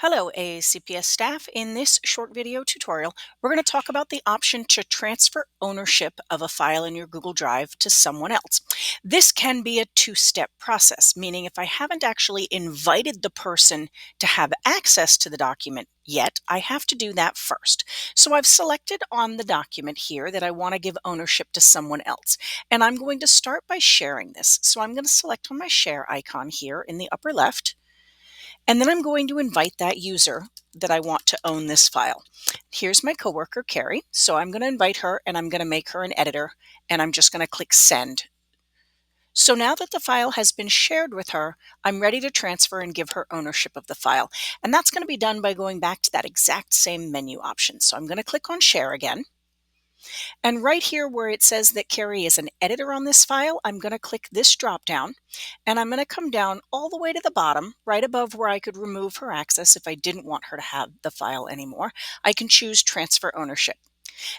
Hello, ACPS staff. In this short video tutorial, we're going to talk about the option to transfer ownership of a file in your Google Drive to someone else. This can be a two-step process, meaning if I haven't actually invited the person to have access to the document yet, I have to do that first. So I've selected on the document here that I want to give ownership to someone else, and I'm going to start by sharing this. So I'm going to select on my share icon here in the upper left. And then I'm going to invite that user that I want to own this file. Here's my coworker, Carrie. So I'm going to invite her and I'm going to make her an editor, and I'm just going to click send. So now that the file has been shared with her, I'm ready to transfer and give her ownership of the file. And that's going to be done by going back to that exact same menu option. So I'm going to click on share again. And right here where it says that Carrie is an editor on this file, I'm going to click this drop down, and I'm going to come down all the way to the bottom, right above where I could remove her access if I didn't want her to have the file anymore. I can choose transfer ownership.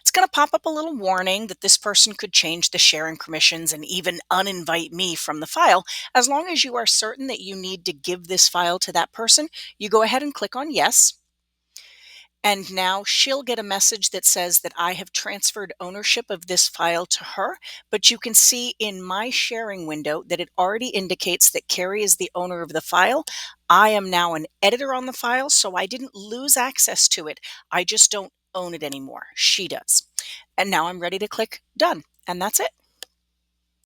It's going to pop up a little warning that this person could change the sharing permissions and even uninvite me from the file. As long as you are certain that you need to give this file to that person, you go ahead and click on yes. And now she'll get a message that says that I have transferred ownership of this file to her, but you can see in my sharing window that it already indicates that Carrie is the owner of the file. I am now an editor on the file, so I didn't lose access to it. I just don't own it anymore. She does. And now I'm ready to click done. And that's it.